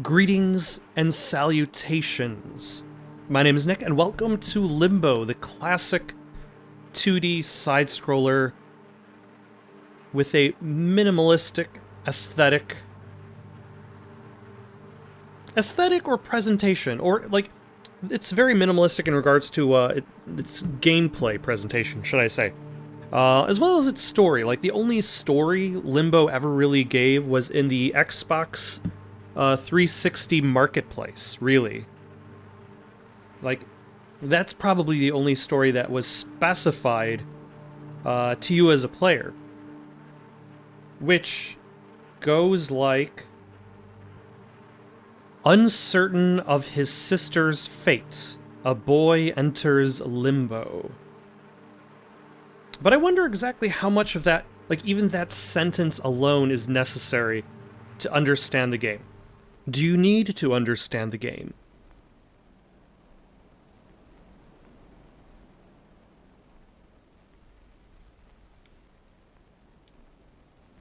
Greetings and salutations. My name is Nick, and welcome to Limbo, the classic 2D side-scroller with a minimalistic aesthetic or presentation, or like, it's very minimalistic in regards to its gameplay presentation, should I say. As well as its story. Like, the only story Limbo ever really gave was in the Xbox 360 marketplace, really. Like, that's probably the only story that was specified to you as a player. Which goes like, uncertain of his sister's fate, a boy enters Limbo. But I wonder exactly how much of that, like even that sentence alone, is necessary to understand the game. Do you need to understand the game?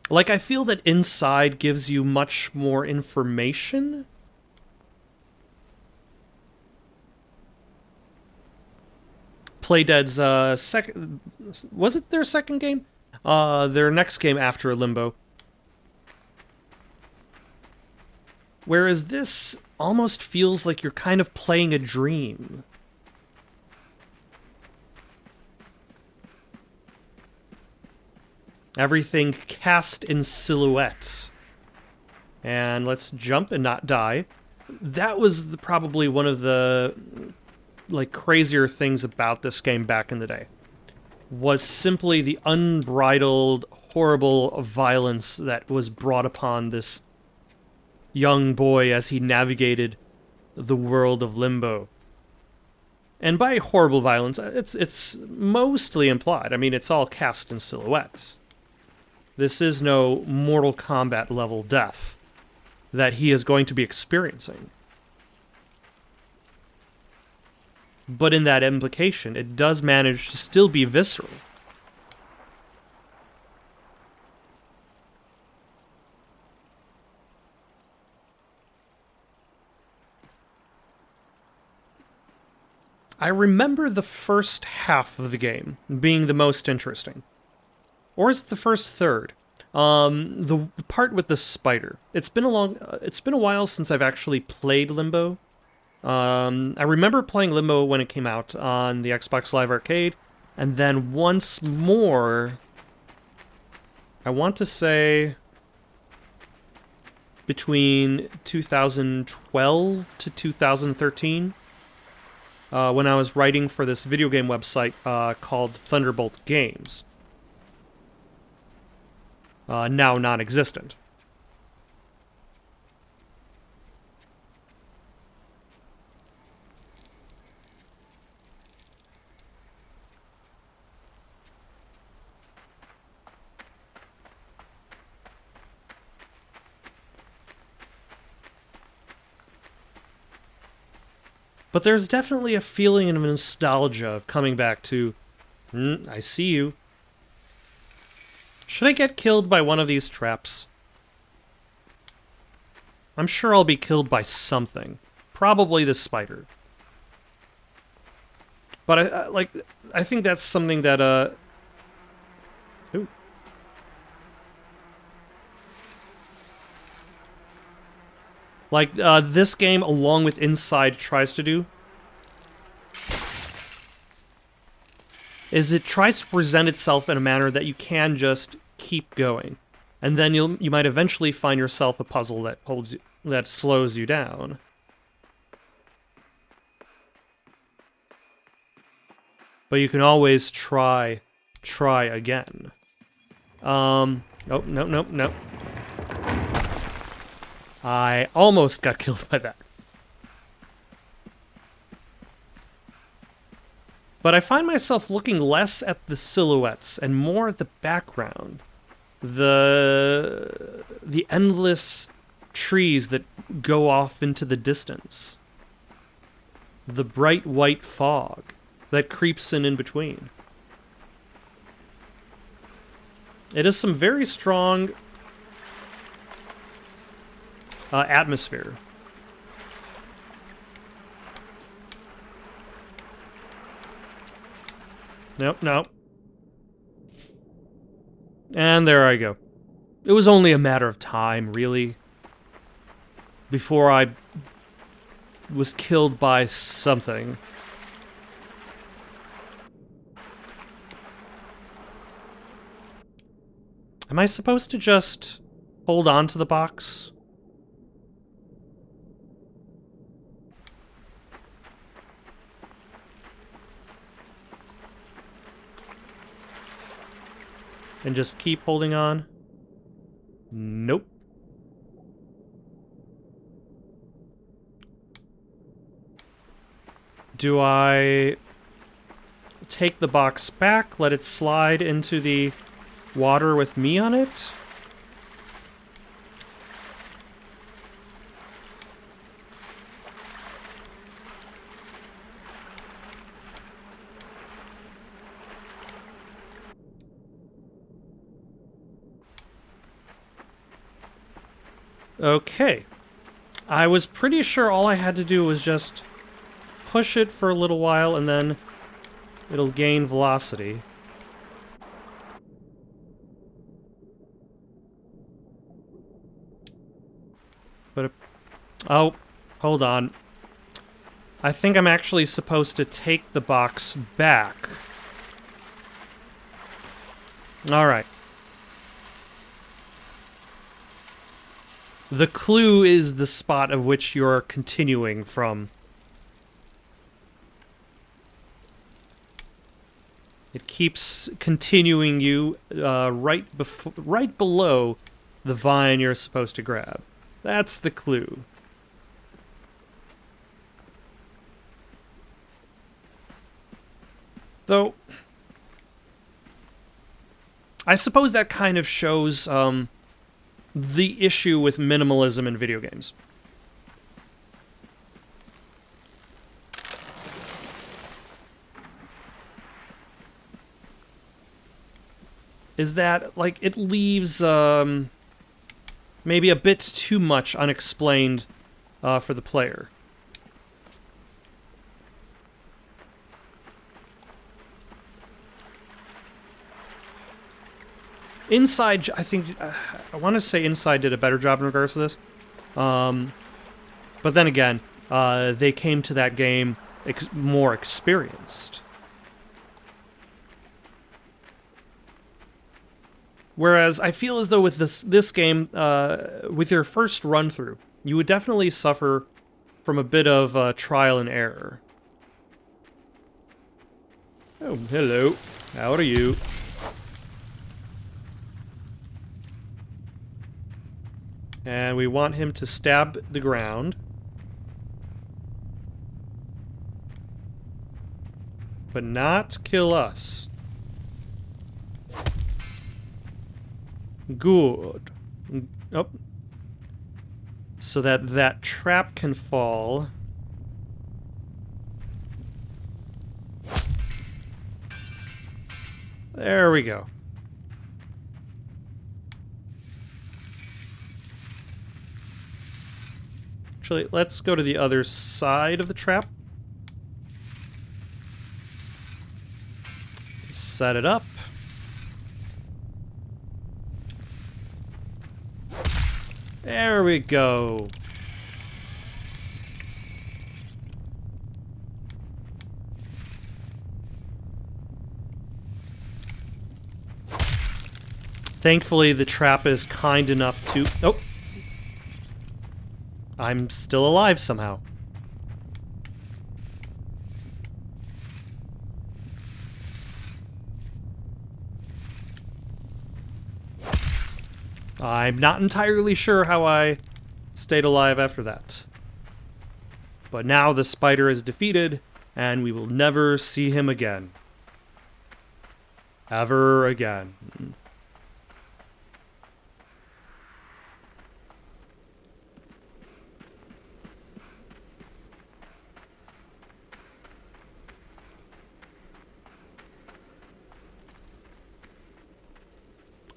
Like, I feel that Inside gives you much more information. Playdead's was it their second game? Their next game after Limbo. Whereas this almost feels like you're kind of playing a dream. Everything cast in silhouette. And let's jump and not die. That was probably one of the like crazier things about this game back in the day, was simply the unbridled, horrible violence that was brought upon this young boy as he navigated the world of Limbo. And by horrible violence, it's mostly implied. I mean, it's all cast in silhouette. This is no Mortal Kombat level death that he is going to be experiencing. But in that implication, it does manage to still be visceral. I remember the first half of the game being the most interesting. Or is it the first third? The part with the spider. It's been a while since I've actually played Limbo. I remember playing Limbo when it came out on the Xbox Live Arcade, and then once more, I want to say, between 2012 to 2013, when I was writing for this video game website called Thunderbolt Games. Now non-existent. But there's definitely a feeling of nostalgia of coming back to, I see you. Should I get killed by one of these traps? I'm sure I'll be killed by something. Probably the spider. But I think that's something that, ooh. Like, this game, along with Inside, tries to do, is it tries to present itself in a manner that you can just keep going. And then you might eventually find yourself a puzzle that slows you down. But you can always try again. Oh, no. I almost got killed by that. But I find myself looking less at the silhouettes and more at the background. The endless trees that go off into the distance. The bright white fog that creeps in between. It is some very strong atmosphere Nope, nope. And there I go. It was only a matter of time, really, before I was killed by something. Am I supposed to just hold on to the box? And just keep holding on? Nope. Do I take the box back, let it slide into the water with me on it? Okay. I was pretty sure all I had to do was just push it for a little while and then it'll gain velocity. But, oh, hold on. I think I'm actually supposed to take the box back. Alright. The clue is the spot of which you're continuing from. It keeps continuing you right below the vine you're supposed to grab. That's the clue. Though, I suppose that kind of shows the issue with minimalism in video games. Is that, like, it leaves maybe a bit too much unexplained for the player. Inside, I think, I want to say Inside did a better job in regards to this. But then again, they came to that game more experienced. Whereas I feel as though with this game, with your first run through, you would definitely suffer from a bit of trial and error. Oh, hello. How are you? And we want him to stab the ground. But not kill us. Good. Oh. So that trap can fall. There we go. Actually, let's go to the other side of the trap. Set it up. There we go. Thankfully, the trap is kind enough to... Oh! I'm still alive somehow. I'm not entirely sure how I stayed alive after that. But now the spider is defeated, and we will never see him again. Ever again.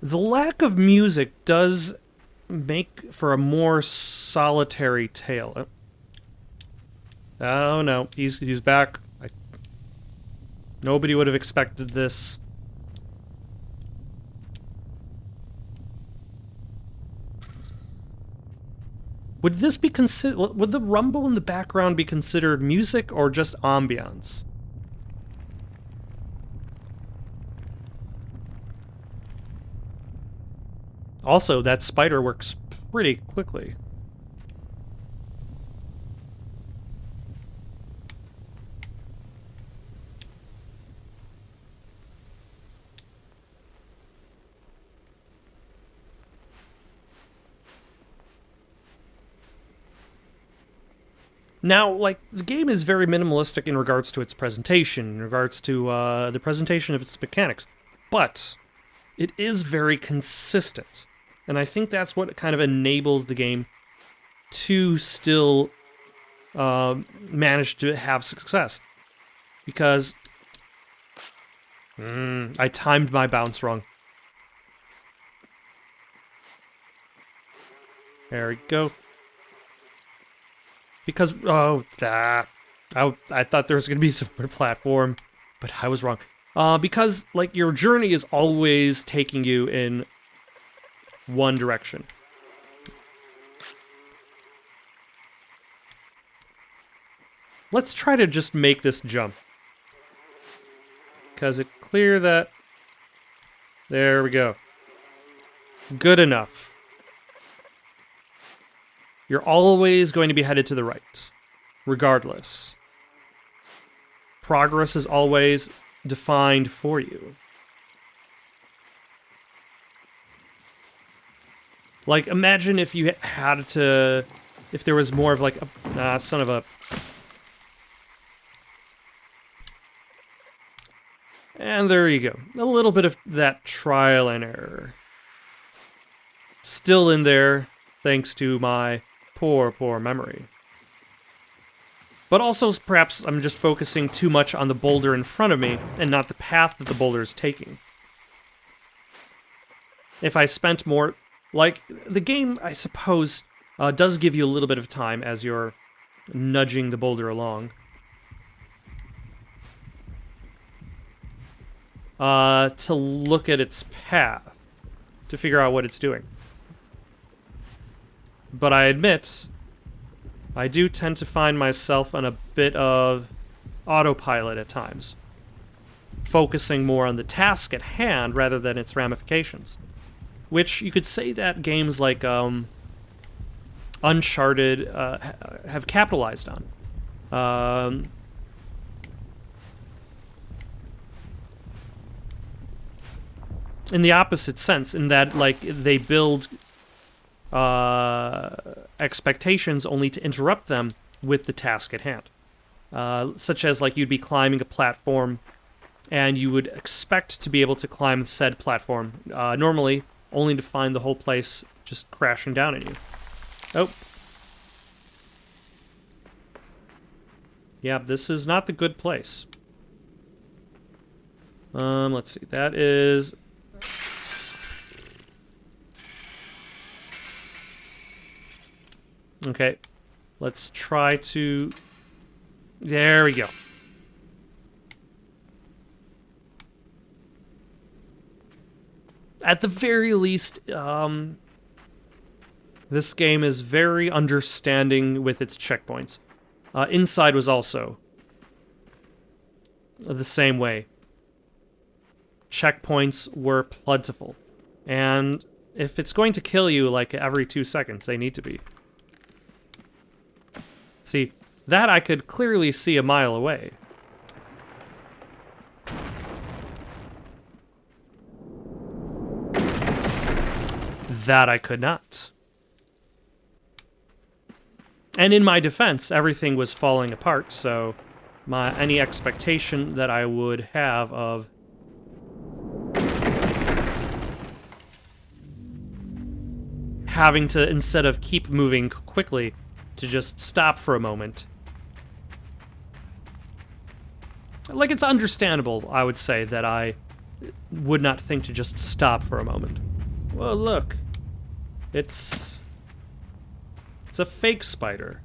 The lack of music does make for a more solitary tale. Oh no, he's back. Nobody would have expected this. Would this be would the rumble in the background be considered music or just ambiance? Also, that spider works pretty quickly. Now, like, the game is very minimalistic in regards to its presentation, in regards to the presentation of its mechanics, but it is very consistent. And I think that's what kind of enables the game to still manage to have success. Because I timed my bounce wrong. There we go. Because, I thought there was going to be some more platform, but I was wrong. Because, like, your journey is always taking you in one direction. Let's try to just make this jump. Because it clear that... There we go. Good enough. You're always going to be headed to the right, regardless. Progress is always defined for you. Like, imagine if you had to... If there was more of like a... son of a... And there you go. A little bit of that trial and error. Still in there, thanks to my poor memory. But also, perhaps I'm just focusing too much on the boulder in front of me, and not the path that the boulder is taking. If I spent more... Like, the game, I suppose, does give you a little bit of time as you're nudging the boulder along. To look at its path, to figure out what it's doing. But I admit, I do tend to find myself on a bit of autopilot at times, focusing more on the task at hand rather than its ramifications. Which you could say that games like Uncharted have capitalized on. In the opposite sense, in that, like, they build expectations only to interrupt them with the task at hand. Such as, like, you'd be climbing a platform, and you would expect to be able to climb said platform, normally, only to find the whole place just crashing down on you. Oh. Yeah, this is not the good place. Let's see, that is... Okay, let's try to... There we go. At the very least, this game is very understanding with its checkpoints. Inside was also the same way. Checkpoints were plentiful. And if it's going to kill you, like, every 2 seconds, they need to be. See, that I could clearly see a mile away. That I could not. And in my defense, everything was falling apart, so any expectation that I would have of having to, instead of keep moving quickly, to just stop for a moment. Like, it's understandable, I would say, that I would not think to just stop for a moment. Well, look. It's a fake spider.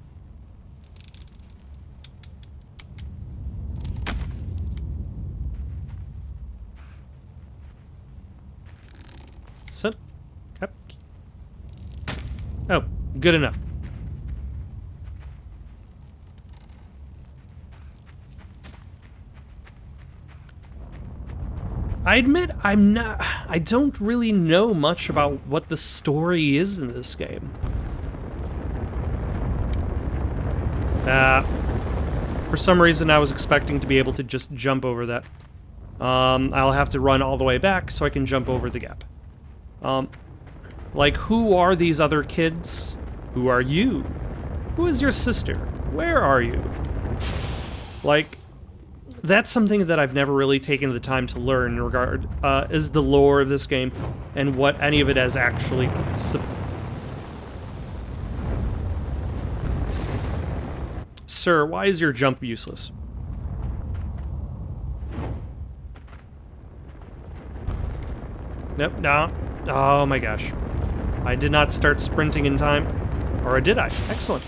Oh, good enough. I admit I don't really know much about what the story is in this game. For some reason I was expecting to be able to just jump over that. I'll have to run all the way back so I can jump over the gap. Like, who are these other kids? Who are you? Who is your sister? Where are you? Like, that's something that I've never really taken the time to learn in regard, is the lore of this game, and what any of it has actually... Sir, why is your jump useless? Nope, no. Oh my gosh. I did not start sprinting in time. Or did I? Excellent.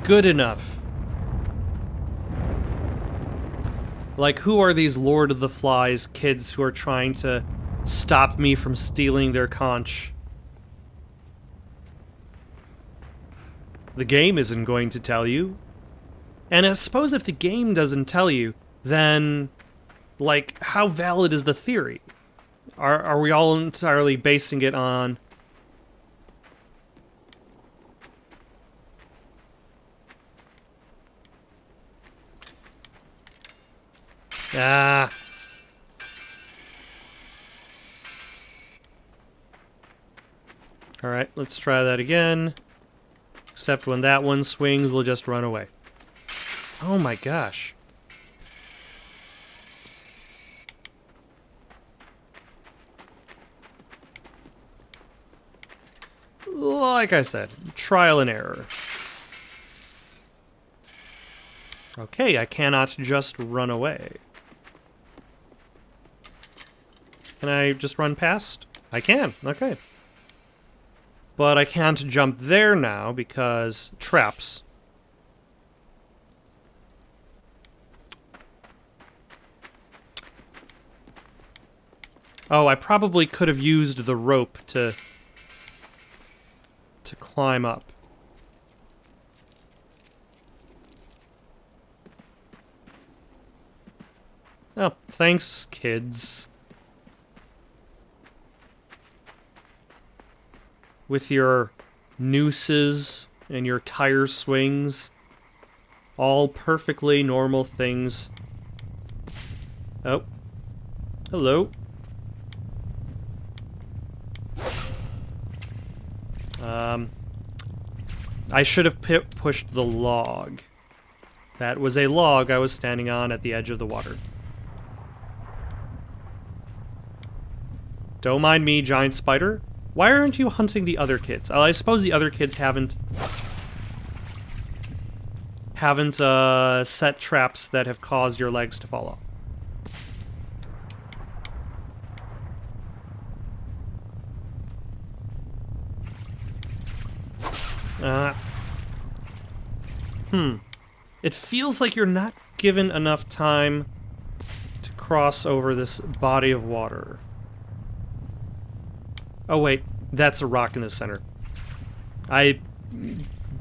Good enough. Like, who are these Lord of the Flies kids who are trying to stop me from stealing their conch? The game isn't going to tell you. And I suppose if the game doesn't tell you, then, like, how valid is the theory? Are we all entirely basing it on... Ah. Alright, let's try that again. Except when that one swings, we'll just run away. Oh my gosh. Like I said, trial and error. Okay, I cannot just run away. Can I just run past? I can, okay. But I can't jump there now because traps. Oh, I probably could have used the rope to climb up. Oh, thanks, kids. With your nooses and your tire swings. All perfectly normal things. Oh. Hello. I should have pushed the log. That was a log I was standing on at the edge of the water. Don't mind me, giant spider. Why aren't you hunting the other kids? I suppose the other kids haven't set traps that have caused your legs to fall off. It feels like you're not given enough time to cross over this body of water. Oh wait, that's a rock in the center. I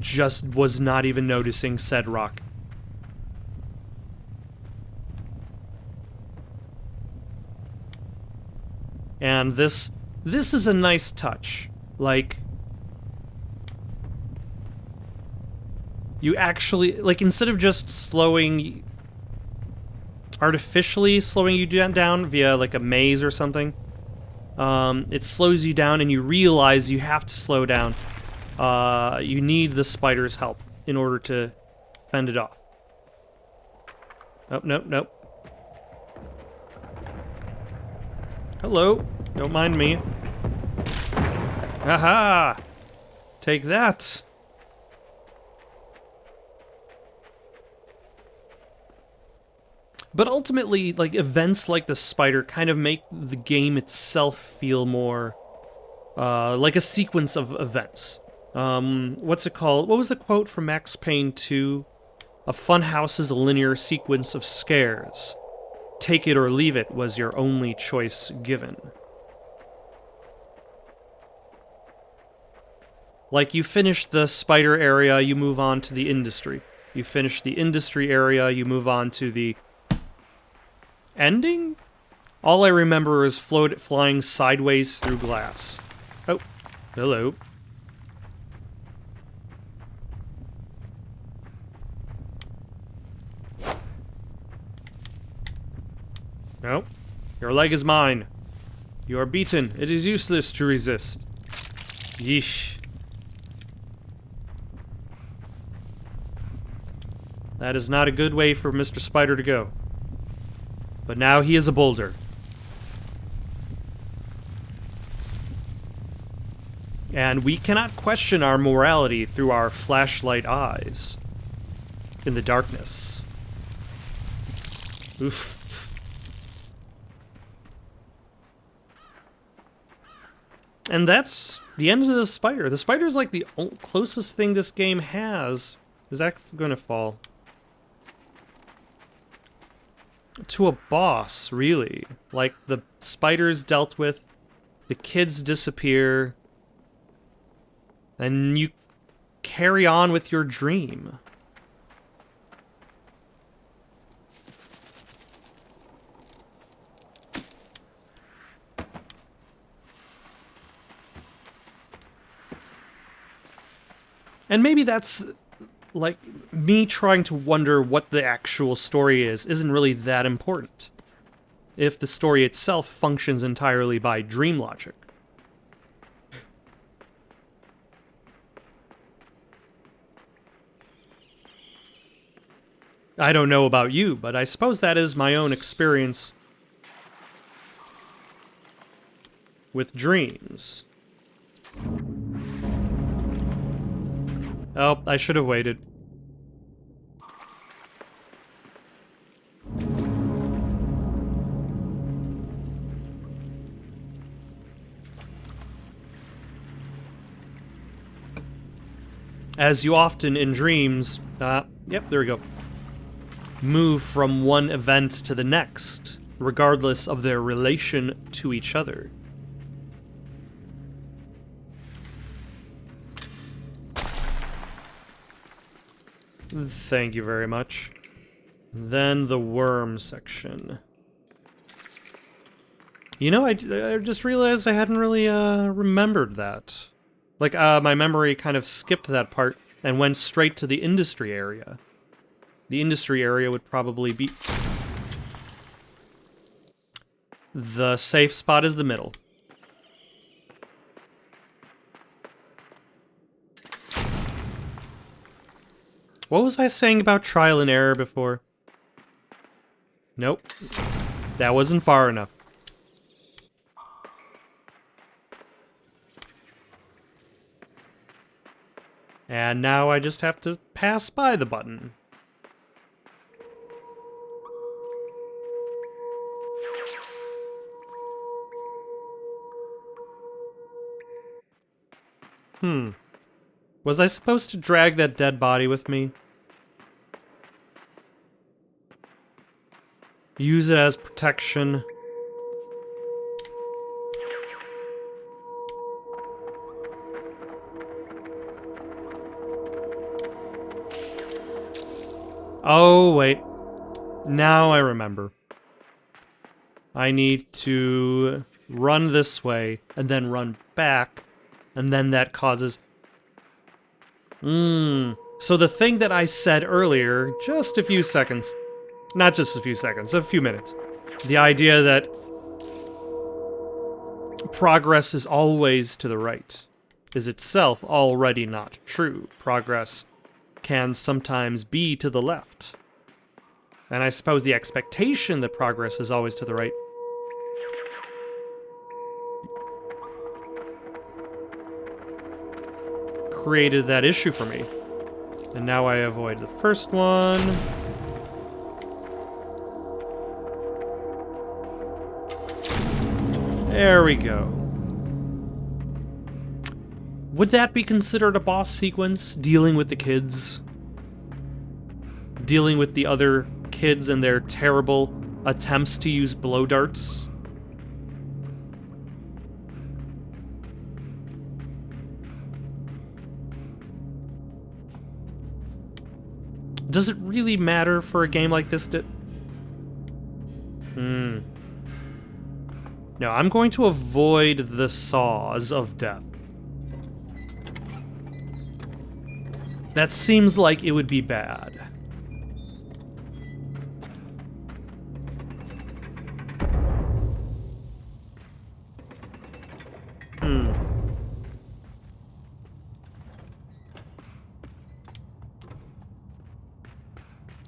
just was not even noticing said rock. And this is a nice touch. Like, you actually, like, instead of just artificially slowing you down via, like, a maze or something, it slows you down and you realize you have to slow down. You need the spider's help in order to fend it off. Oh, nope, nope. Hello, don't mind me. Aha! Take that! But ultimately, like, events like the spider kind of make the game itself feel more like a sequence of events. What's it called? What was the quote from Max Payne 2? A funhouse is a linear sequence of scares. Take it or leave it was your only choice given. Like, you finish the spider area, you move on to the industry. You finish the industry area, you move on to the... ending? All I remember is flying sideways through glass. Oh, hello. No, your leg is mine. You are beaten. It is useless to resist. Yeesh. That is not a good way for Mr. Spider to go. But now he is a boulder. And we cannot question our morality through our flashlight eyes in the darkness. Oof. And that's the end of the spider. The spider is like the closest thing this game has. Is that going to fall? To a boss, really. Like, the spider's dealt with, the kids disappear, and you carry on with your dream. And maybe that's, like, me trying to wonder what the actual story is isn't really that important, if the story itself functions entirely by dream logic. I don't know about you, but I suppose that is my own experience with dreams. Oh, I should have waited. As you often in dreams, yep, there we go. Move from one event to the next, regardless of their relation to each other. Thank you very much. Then the worm section. You know, I just realized I hadn't really remembered that. Like, my memory kind of skipped that part and went straight to the industry area. The industry area would probably be... The safe spot is the middle. What was I saying about trial and error before? Nope. That wasn't far enough. And now I just have to pass by the button. Was I supposed to drag that dead body with me? Use it as protection. Oh, wait. Now I remember. I need to run this way, and then run back, and then that causes... So the thing that I said earlier, just a few seconds, not just a few seconds, a few minutes, the idea that progress is always to the right is itself already not true. Progress can sometimes be to the left. And I suppose the expectation that progress is always to the right created that issue for me. And now I avoid the first one. There we go. Would that be considered a boss sequence, dealing with the kids? dealing with the other kids and their terrible attempts to use blow darts. Does it really matter for a game like this to... No, I'm going to avoid the saws of death. That seems like it would be bad.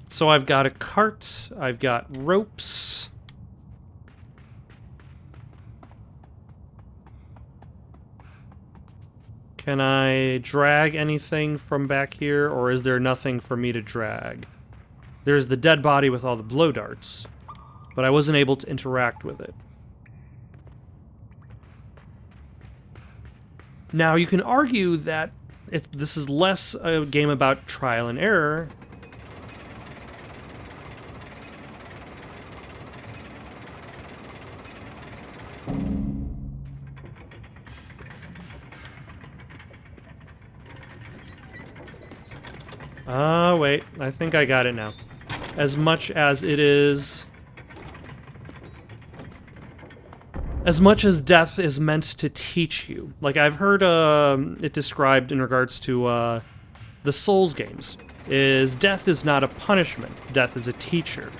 So I've got a cart, I've got ropes. Can I drag anything from back here, or is there nothing for me to drag? There's the dead body with all the blow darts, but I wasn't able to interact with it. Now, you can argue that this is less a game about trial and error. Wait, I think I got it now. As much as it is... As much as death is meant to teach you. Like, I've heard it described in regards to the Souls games, is death is not a punishment, death is a teacher.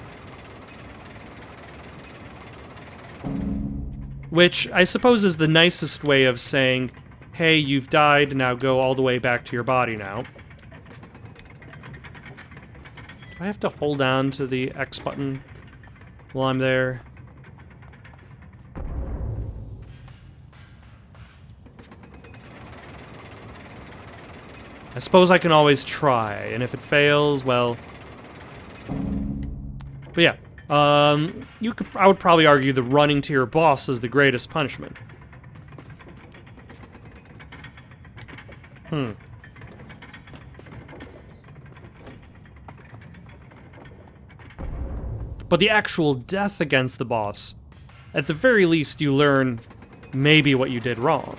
Which I suppose is the nicest way of saying, hey, you've died, now go all the way back to your body now. Do I have to hold down to the X button while I'm there? I suppose I can always try, and if it fails, well... But yeah, I would probably argue that running to your boss is the greatest punishment. But the actual death against the boss, at the very least you learn maybe what you did wrong.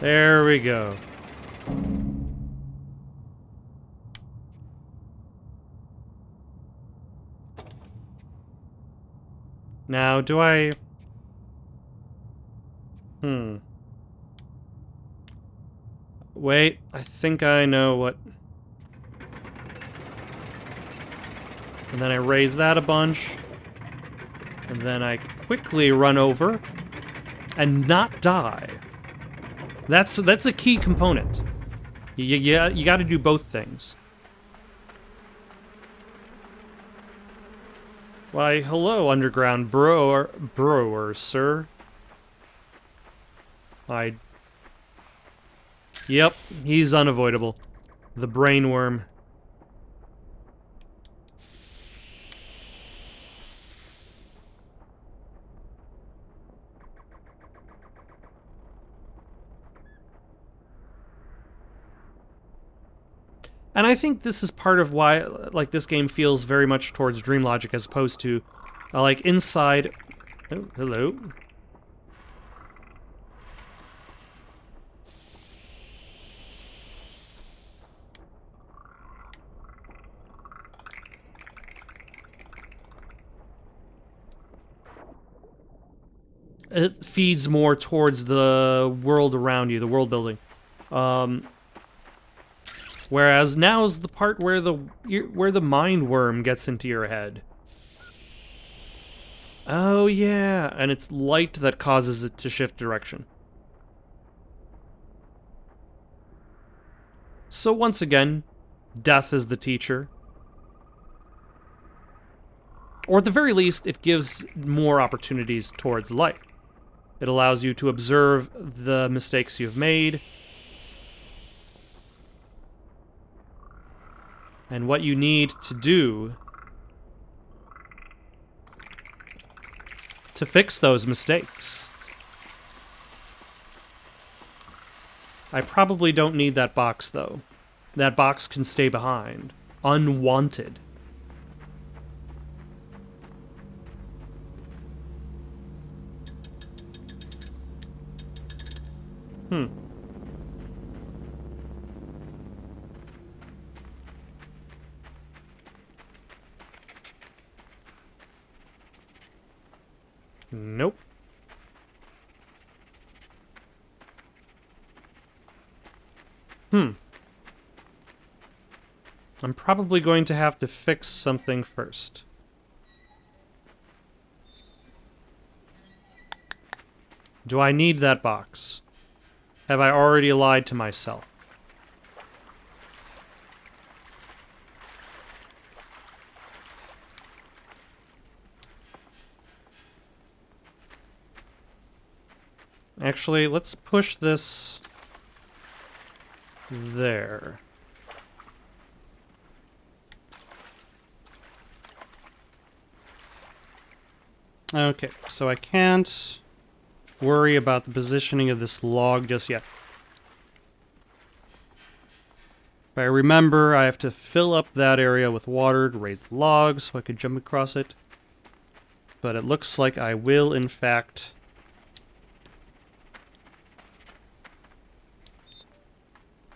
There we go. Now, do I... Wait, I think I know what... And then I raise that a bunch. And then I quickly run over and not die. That's a key component. You got to do both things. Why, hello, underground brower, sir. Yep, he's unavoidable. The brainworm. And I think this is part of why, like, this game feels very much towards dream logic as opposed to, like, inside... Oh, hello. It feeds more towards the world around you, the world building. Whereas now's the part where the mind worm gets into your head. Oh yeah, and it's light that causes it to shift direction. So once again, death is the teacher. Or at the very least, it gives more opportunities towards life. It allows you to observe the mistakes you've made, and what you need to do to fix those mistakes. I probably don't need that box, though. That box can stay behind. Unwanted. Nope. I'm probably going to have to fix something first. Do I need that box? Have I already lied to myself? Actually, let's push this there. Okay, so I can't worry about the positioning of this log just yet. If I remember, I have to fill up that area with water to raise the log so I could jump across it. But it looks like I will, in fact...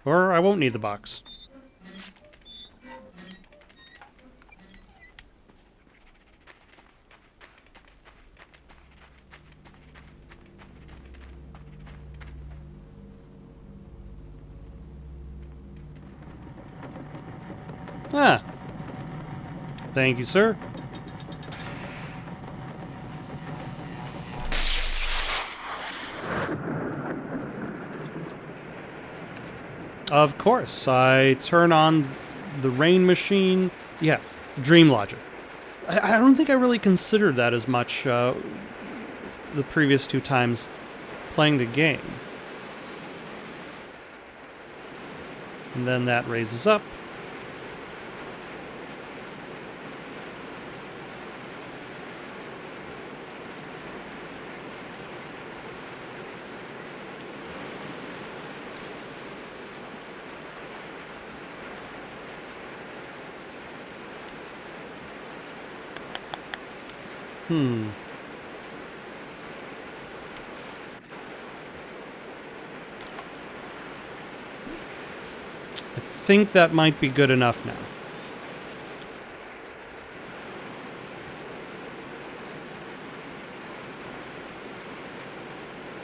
Or I won't need the box. Ah. Thank you, sir. Of course, I turn on the rain machine. Yeah, dream logic. I don't think I really considered that as much the previous two times playing the game. And then that raises up. I think that might be good enough now.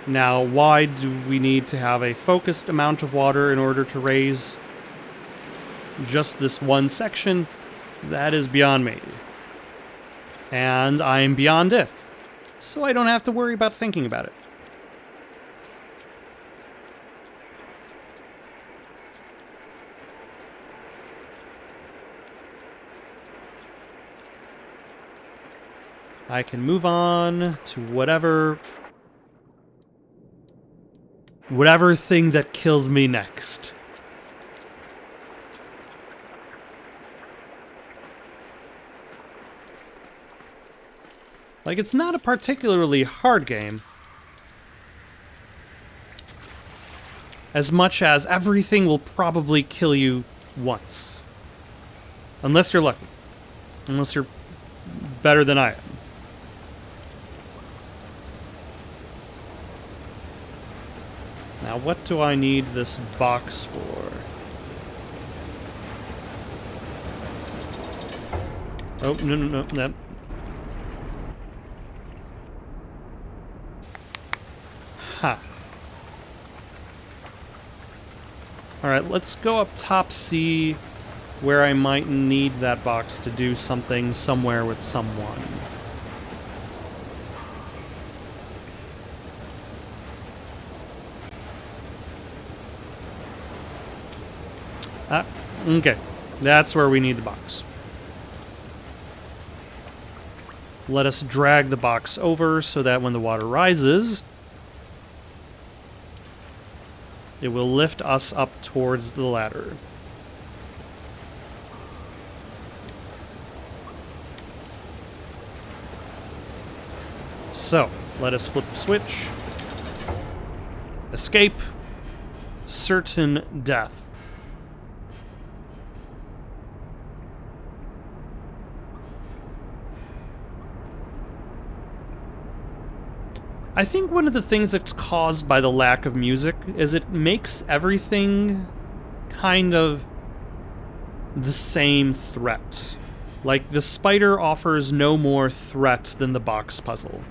Now, why do we need to have a focused amount of water in order to raise just this one section? That is beyond me. And I am beyond it. So I don't have to worry about thinking about it. I can move on to whatever thing that kills me next. Like, it's not a particularly hard game. As much as everything will probably kill you once. Unless you're lucky. Unless you're better than I am. Now, what do I need this box for? Oh, no, that... Ha. Alright, let's go up top C, where I might need that box to do something somewhere with someone. Ah, okay. That's where we need the box. Let us drag the box over so that when the water rises, it will lift us up towards the ladder. So, let us flip the switch. Escape. Certain death. I think one of the things that's caused by the lack of music is it makes everything kind of the same threat. Like, the spider offers no more threat than the box puzzle.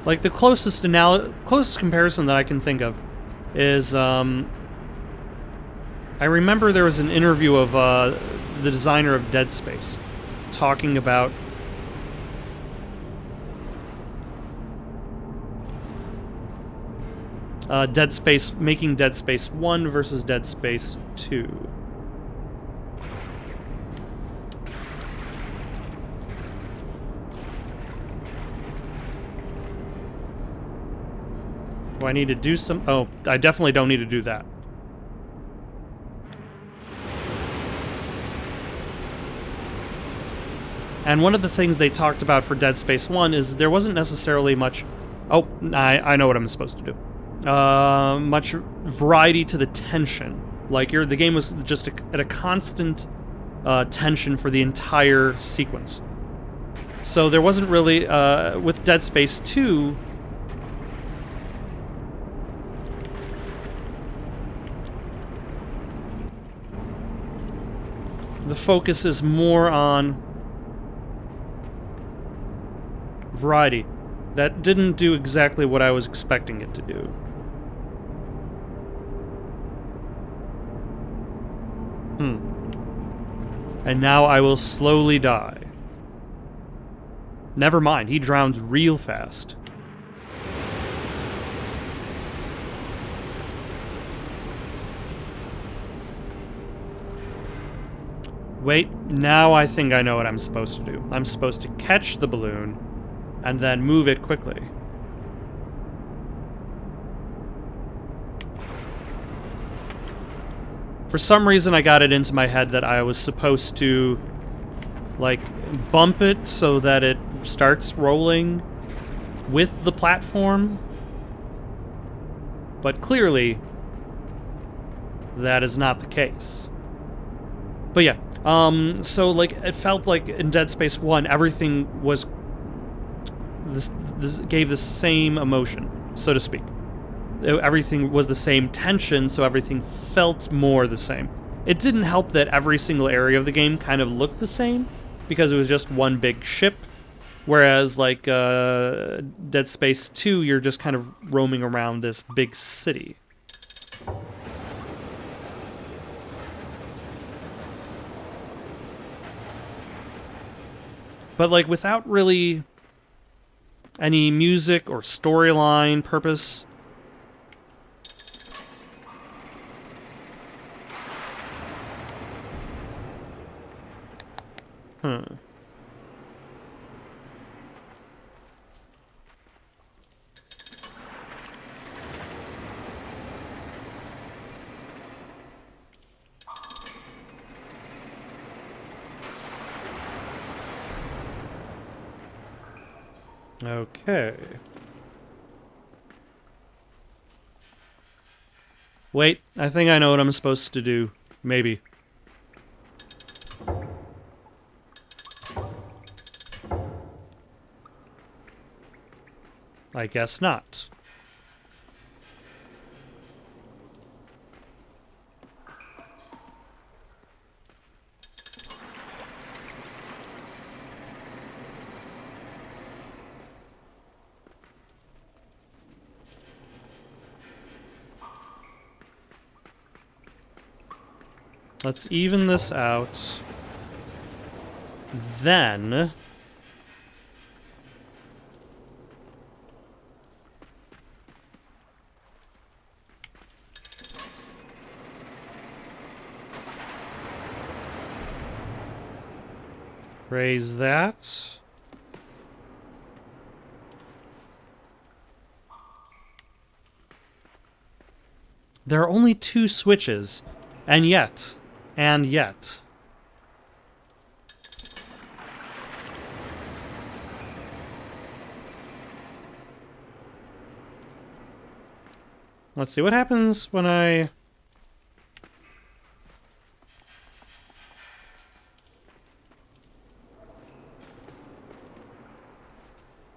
Like, the closest comparison that I can think of is, I remember there was an interview of the designer of Dead Space talking about Dead Space, making Dead Space 1 versus Dead Space 2. Do I need to do some? Oh, I definitely don't need to do that. And one of the things they talked about for Dead Space 1 is there wasn't necessarily much... Oh, I know what I'm supposed to do. Much variety to the tension. Like, the game was just at a constant tension for the entire sequence. So there wasn't really... with Dead Space 2... the focus is more on variety. That didn't do exactly what I was expecting it to do. And now I will slowly die. Never mind, he drowned real fast. Wait, now I think I know what I'm supposed to do. I'm supposed to catch the balloon and then move it quickly. For some reason, I got it into my head that I was supposed to, like, bump it so that it starts rolling with the platform. But clearly, that is not the case. But yeah, so, like, it felt like in Dead Space 1, everything was... This gave the same emotion, so to speak. Everything was the same tension, so everything felt more the same. It didn't help that every single area of the game kind of looked the same, because it was just one big ship, whereas, like, Dead Space 2, you're just kind of roaming around this big city. But, like, without really any music or storyline purpose. Okay. Wait, I think I know what I'm supposed to do. Maybe. I guess not. Let's even this out. Then... raise that. There are only 2 switches. And yet. Let's see what happens when I...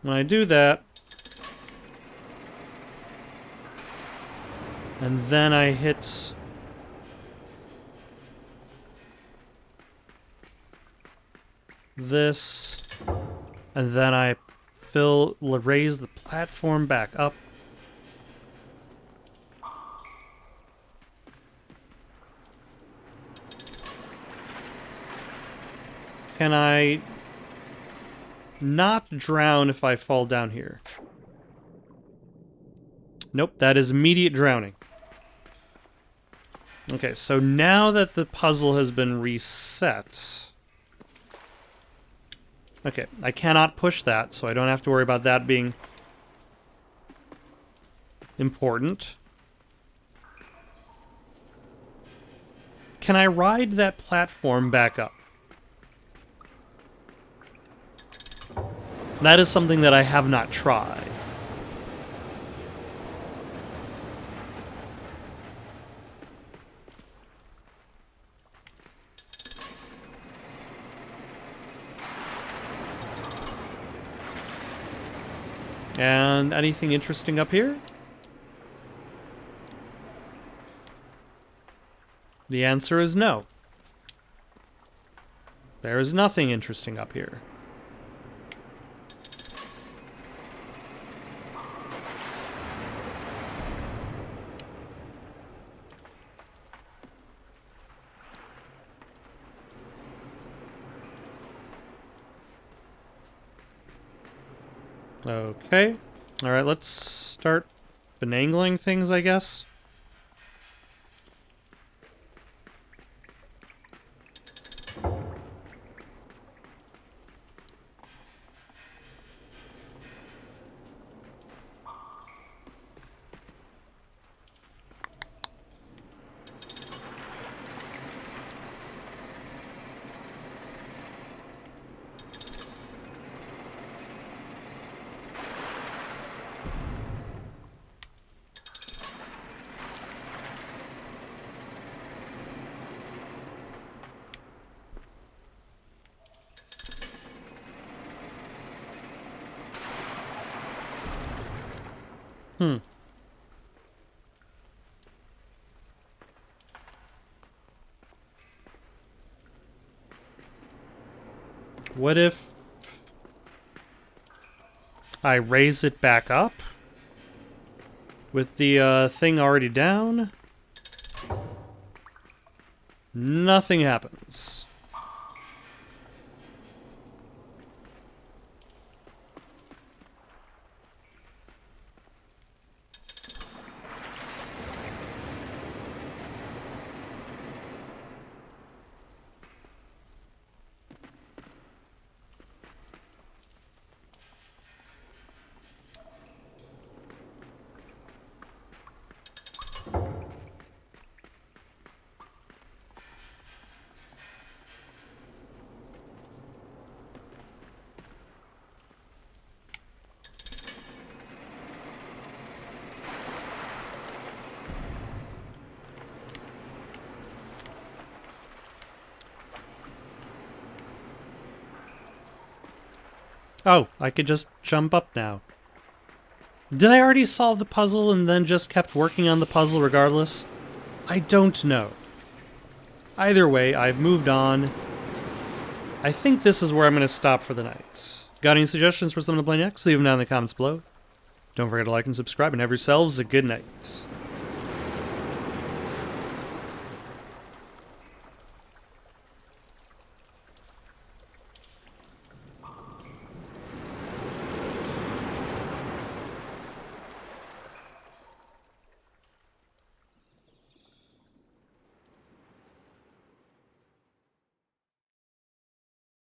When I do that, and then I hit this, and then I raise the platform back up. Can I not drown if I fall down here? Nope, that is immediate drowning. Okay, so now that the puzzle has been reset... Okay, I cannot push that, so I don't have to worry about that being important. Can I ride that platform back up? That is something that I have not tried. And anything interesting up here? The answer is no. There is nothing interesting up here. Okay. Alright, let's start finagling things, I guess. What if I raise it back up with the thing already down? Nothing happens. Oh, I could just jump up now. Did I already solve the puzzle and then just kept working on the puzzle regardless? I don't know. Either way, I've moved on. I think this is where I'm going to stop for the night. Got any suggestions for something to play next? Leave them down in the comments below. Don't forget to like and subscribe, and have yourselves a good night.